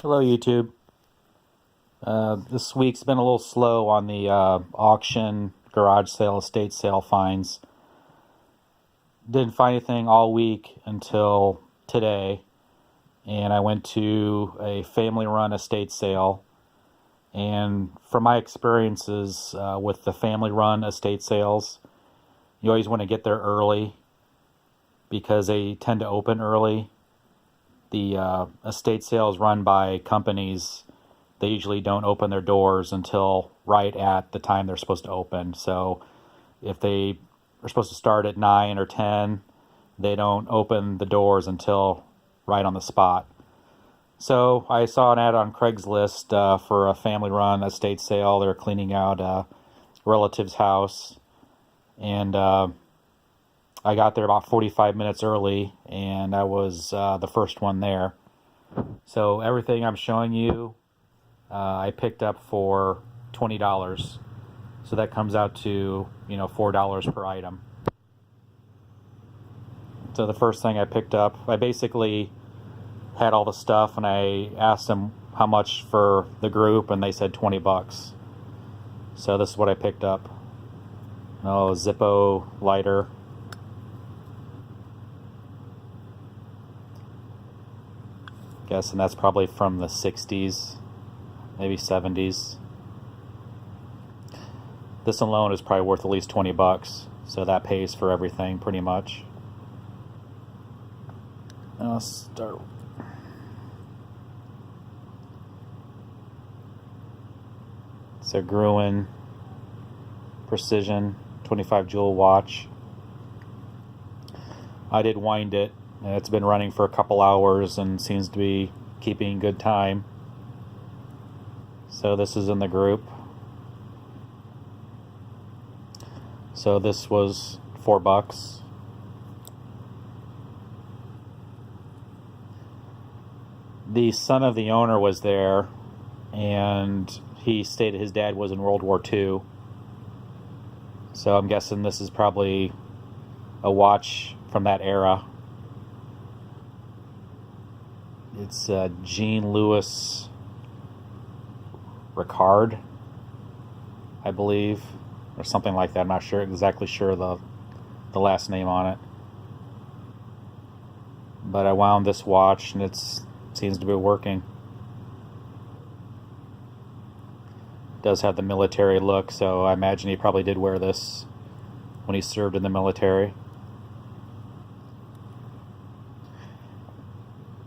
Hello, YouTube. This week's been a little slow on the auction, garage sale, estate sale finds. Didn't find anything all week until today, and I went to a family-run estate sale. And from my experiences with the family-run estate sales, you always want to get there early because they tend to open early. The estate sales run by companies, they usually don't open their doors until right at the time they're supposed to open. So if they are supposed to start at 9 or 10, they don't open the doors until right on the spot. So I saw an ad on Craigslist for a family-run estate sale. They're cleaning out a relative's house, and I got there about 45 minutes early, and I was the first one there. So everything I'm showing you, I picked up for $20. So that comes out to, $4 per item. So the first thing I picked up, I basically had all the stuff, and I asked them how much for the group, and they said $20. So this is what I picked up. Oh, Zippo lighter. Guessing that's probably from the 60s, maybe 70s. This alone is probably worth at least $20, so that pays for everything pretty much. I'll start. It's a Gruen Precision 25 jewel watch. I did wind it, and it's been running for a couple hours and seems to be keeping good time. So this is in the group. So this was $4. The son of the owner was there, and he stated his dad was in World War II. So I'm guessing this is probably a watch from that era. It's Jean Louis Ricard, I believe, or something like that. I'm not exactly sure the last name on it. But I wound this watch, and it seems to be working. It does have the military look, so I imagine he probably did wear this when he served in the military.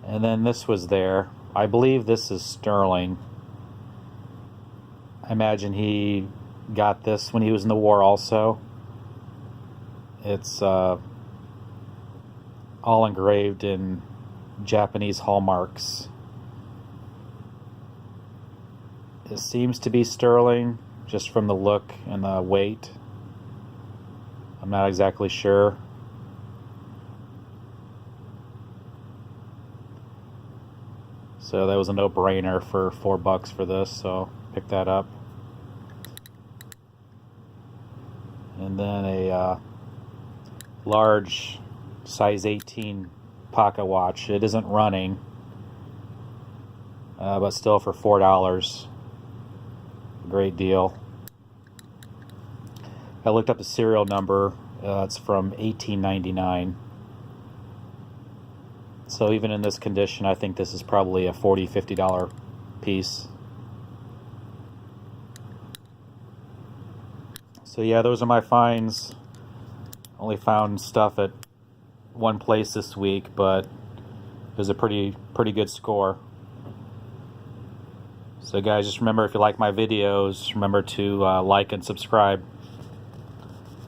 And then this was there. I believe this is sterling. I imagine he got this when he was in the war also. It's all engraved in Japanese hallmarks. It seems to be sterling just from the look and the weight. I'm not exactly sure. So that was a no-brainer for $4 for this, so pick that up. And then a large size 18 pocket watch. It isn't running, but still for $4. Great deal. I looked up the serial number. It's from 1899. So even in this condition, I think this is probably a $40, $50 piece. So yeah, those are my finds. Only found stuff at one place this week, but it was a pretty good score. So guys, just remember, if you like my videos, remember to like and subscribe.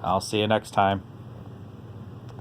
I'll see you next time.